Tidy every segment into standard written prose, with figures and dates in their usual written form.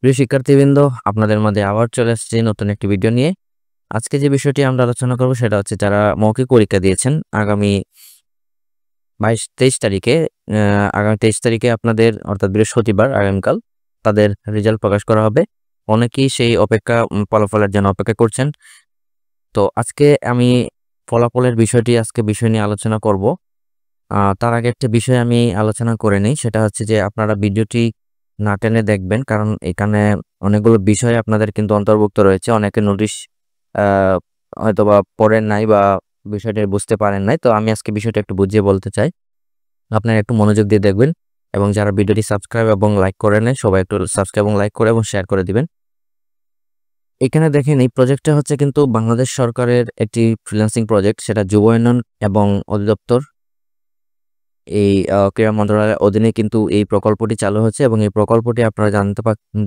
প্রিয় শিক্ষার্থীবৃন্দ, আপনাদের মধ্যে আবার চলে আসছে নতুন একটি ভিডিও নিয়ে। আজকে যে বিষয়টি আমরা আলোচনা করব সেটা হচ্ছে যারা মৌখিক পরীক্ষা দিয়েছেন আগামী 22-23 তারিখে। আগামী 23 তারিখে আপনাদের অর্থাৎ বৃহস্পতিবার আগামীকাল তাদের রেজাল্ট প্রকাশ করা হবে। অনেকেই সেই ফলাফলের জন্য অপেক্ষা করছেন। তো আজকে আমি ফলাফলের বিষয় নিয়ে আলোচনা করব। তার আগে একটা বিষয় আমি আলোচনা করে নিই, সেটা হচ্ছে যে আপনারা ভিডিওটি না টেনে দেখবেন, কারণ এখানে অনেকগুলো বিষয় আপনাদের কিন্তু অন্তর্ভুক্ত রয়েছে। অনেকে নোটিশ হয়তোবা পড়েন নাই বা বিষয়টা বুঝতে পারেন নাই। তো আমি আজকে বিষয়টা একটু বুঝিয়ে বলতে চাই, আপনারা একটু মনোযোগ দিয়ে দেখবেন এবং যারা ভিডিওটি সাবস্ক্রাইব এবং লাইক করে নেয় সবাই একটু সাবস্ক্রাইব এবং লাইক করে এবং শেয়ার করে দিবেন। এখানে দেখেন, এই প্রজেক্টটা হচ্ছে কিন্তু বাংলাদেশ সরকারের একটি ফ্রিল্যান্সিং প্রজেক্ট, সেটা যুব উন্নয়ন এবং অধিদপ্তর এই ক্রীড়া মন্ত্রণালয়ের অধীনে কিন্তু এই প্রকল্পটি চালু হচ্ছে এবং এই প্রকল্পটি আপনারা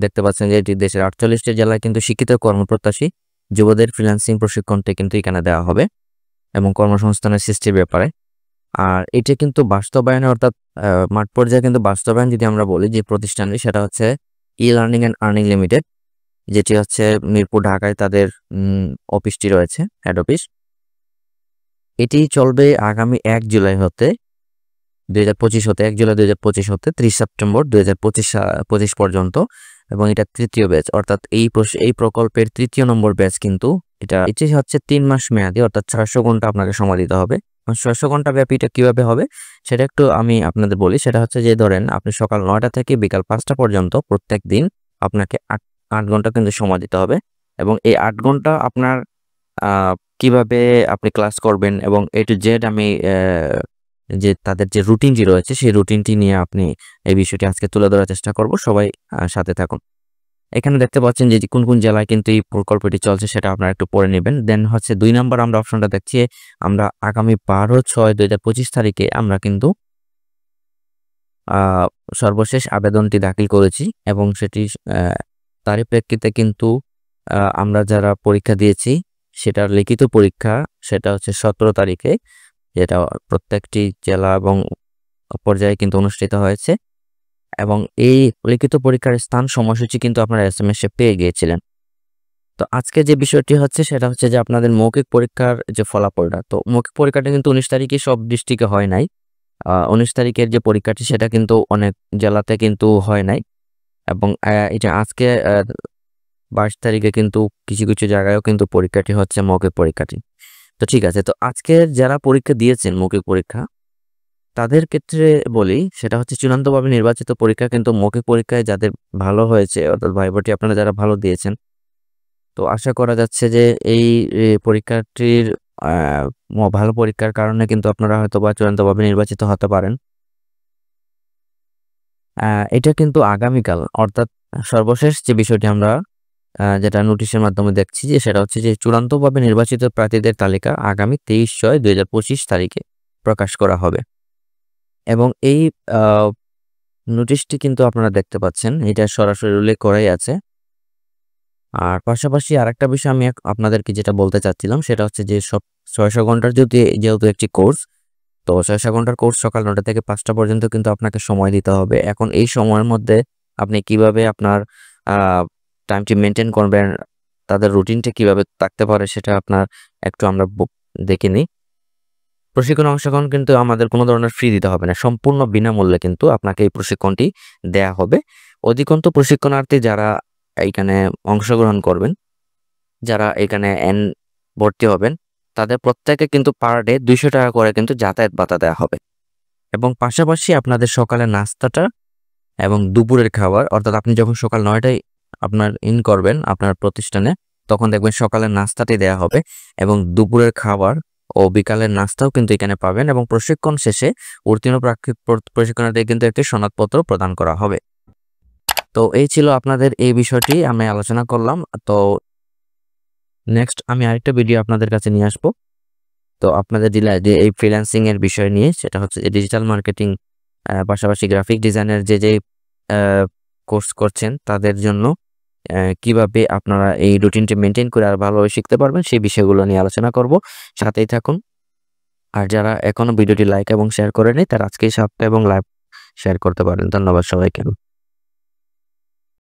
দেখতে পাচ্ছেন যে এটি দেশের 48টি জেলায় কিন্তু শিক্ষিত কর্মপ্রত্যাশী যুবদের ফ্রিল্যান্সিং প্রশিক্ষণটি কিন্তু এখানে দেওয়া হবে এবং কর্মসংস্থানের সৃষ্টির ব্যাপারে। আর এটা কিন্তু বাস্তবায়নে অর্থাৎ মাঠ পর্যায়ে কিন্তু বাস্তবায়ন যদি আমরা বলি যে প্রতিষ্ঠানটি, সেটা হচ্ছে e learning and earning limited, যেটি হচ্ছে মিরপুর ঢাকায় তাদের অফিসটি রয়েছে, হেড অফিস। এটি চলবে আগামী 1 জুলাই হতে 2025 হতে 1 জুলাই 2025 হতে 30 সেপ্টেম্বর 2025 পর্যন্ত, এবং এটা তৃতীয় ব্যাচ, অর্থাৎ এই প্রকল্পের তৃতীয় নম্বর ব্যাচ। কিন্তু এটি হচ্ছে 3 মাস মেয়াদি, অর্থাৎ 600 ঘন্টা আপনাকে সময় দিতে হবে। 600 ঘন্টা ব্যাপী এটা কিভাবে হবে সেটা একটু আমি আপনাদের বলি। সেটা হচ্ছে যে ধরেন আপনি সকাল 9টা থেকে বিকাল 5টা পর্যন্ত প্রত্যেক দিন আপনাকে 8 ঘন্টা কিন্তু সময় দিতে হবে, এবং এই 8 ঘন্টা আপনার কিভাবে আপনি ক্লাস করবেন এবং A to Z আমি যে তাদের যে রুটিনটি রয়েছে সেই রুটিনটি নিয়ে আপনি এই বিষয়টি আজকে তুলে ধরার চেষ্টা করব। সবাই সাথে থাকুন। এখানে দেখতে পাচ্ছেন যে কোন কোন জেলায় কিন্তু এই প্রকল্পটি চলছে সেটা আপনারা একটু পড়ে নেবেন। দেন হচ্ছে 2 নম্বর আমরা অপশনটা দেখছি, আমরা আগামী 12/6/2025 তারিখে আমরা কিন্তু সর্বশেষ আবেদনটি দাখিল করেছি এবং সেটি তারই প্রেক্ষিতে কিন্তু আমরা যারা পরীক্ষা দিয়েছি সেটার লিখিত পরীক্ষা সেটা হচ্ছে 17 তারিখে, যেটা প্রত্যেকটি জেলা এবং পর্যায়ে কিন্তু অনুষ্ঠিত হয়েছে, এবং এই লিখিত পরীক্ষার স্থান সময়সূচি কিন্তু আপনারা SMS-এ পেয়ে গিয়েছিলেন। তো আজকে যে বিষয়টি হচ্ছে সেটা হচ্ছে যে আপনাদের মৌখিক পরীক্ষার যে ফলাফলটা, তো মৌখিক পরীক্ষাটা কিন্তু 19 তারিখে সব ডিস্ট্রিক্টে হয় নাই। 19 তারিখের যে পরীক্ষাটি সেটা কিন্তু অনেক জেলাতে কিন্তু হয় নাই, এবং এটা আজকে 22 তারিখে কিন্তু কিছু কিছু জায়গায়ও কিন্তু পরীক্ষাটি হচ্ছে, মৌখিক পরীক্ষাটি। তো ঠিক আছে, তো আজকে যারা পরীক্ষা দিয়েছেন মৌখিক পরীক্ষা তাদের ক্ষেত্রে বলি, সেটা হচ্ছে চূড়ান্তভাবে নির্বাচিত পরীক্ষা কিন্তু মৌখিক পরীক্ষায় যাদের ভালো হয়েছে, অর্থাৎ ভাইভাটি আপনারা যারা ভালো দিয়েছেন, তো আশা করা যাচ্ছে যে এই পরীক্ষাটির ভালো পরীক্ষার কারণে কিন্তু আপনারা হয়তোবা চূড়ান্তভাবে নির্বাচিত হতে পারেন। এটা কিন্তু আগামীকাল, অর্থাৎ সর্বশেষ যে বিষয়টি আমরা যেটা নোটিশের মাধ্যমে দেখছি যে সেটা হচ্ছে যে চূড়ান্তভাবে নির্বাচিত প্রার্থীদের তালিকা আগামী 23/6/2025 তারিখে প্রকাশ করা হবে, এবং এই নোটিশটি কিন্তু আপনারা দেখতে পাচ্ছেন, এটা সরাসরি উল্লেখ করাই আছে। আর পাশাপাশি আরেকটা বিষয় আমি আপনাদেরকে যেটা বলতে চাচ্ছিলাম সেটা হচ্ছে যে 600 ঘন্টার যেহেতু একটি কোর্স, তো 600 ঘন্টার কোর্স সকাল 9টা থেকে 5টা পর্যন্ত কিন্তু আপনাকে সময় দিতে হবে। এখন এই সময়ের মধ্যে আপনি কিভাবে আপনার টাইমটি মেনটেন করবেন, তাদের রুটিনটা কিভাবে থাকতে পারে সেটা আপনার একটু আমরা দেখে নিই। প্রশিক্ষণ অংশগ্রহণ কিন্তু আমাদের কোনো ধরনের ফি দিতে হবে না, সম্পূর্ণ বিনামূল্যে কিন্তু আপনাকে এই প্রশিক্ষণটি দেয়া হবে। অধিকন্তু প্রশিক্ষণার্থী যারা এইখানে অংশগ্রহণ করবেন, যারা এখানে ভর্তি হবেন, তাদের প্রত্যেকে কিন্তু পার ডে 200 টাকা করে কিন্তু যাতায়াত ভাতা দেওয়া হবে, এবং পাশাপাশি আপনাদের সকালের নাস্তাটা এবং দুপুরের খাবার, অর্থাৎ আপনি যখন সকাল 9টায় আপনার করবেন আপনার প্রতিষ্ঠানে, তখন দেখবেন সকালের নাস্তাটি দেয়া হবে এবং দুপুরের খাবার ও বিকালের নাস্তাও কিন্তু এখানে পাবেন, এবং প্রশিক্ষণ শেষে উত্তীর্ণ প্রশিক্ষণার্থীদের কিন্তু একটি সনদপত্র প্রদান করা হবে। তো এই ছিল আপনাদের এই বিষয়টি আমি আলোচনা করলাম। তো নেক্সট আমি আরেকটা ভিডিও আপনাদের কাছে নিয়ে আসবো, তো আপনাদের যে এই ফ্রিল্যান্সিং এর বিষয় নিয়ে, সেটা হচ্ছে ডিজিটাল মার্কেটিং পাশাপাশি গ্রাফিক ডিজাইনের যে কোর্স করছেন তাদের জন্য কিভাবে আপনারা এই রুটিনটি মেনটেন করে আর ভালোভাবে শিখতে পারবেন সেই বিষয়গুলো নিয়ে আলোচনা করব। সাথেই থাকুন। আর যারা এখনো ভিডিওটি লাইক এবং শেয়ার করেনি তারা আজকেই সাবস্ক্রাইব এবং লাইক শেয়ার করতে পারেন। ধন্যবাদ সবাইকে।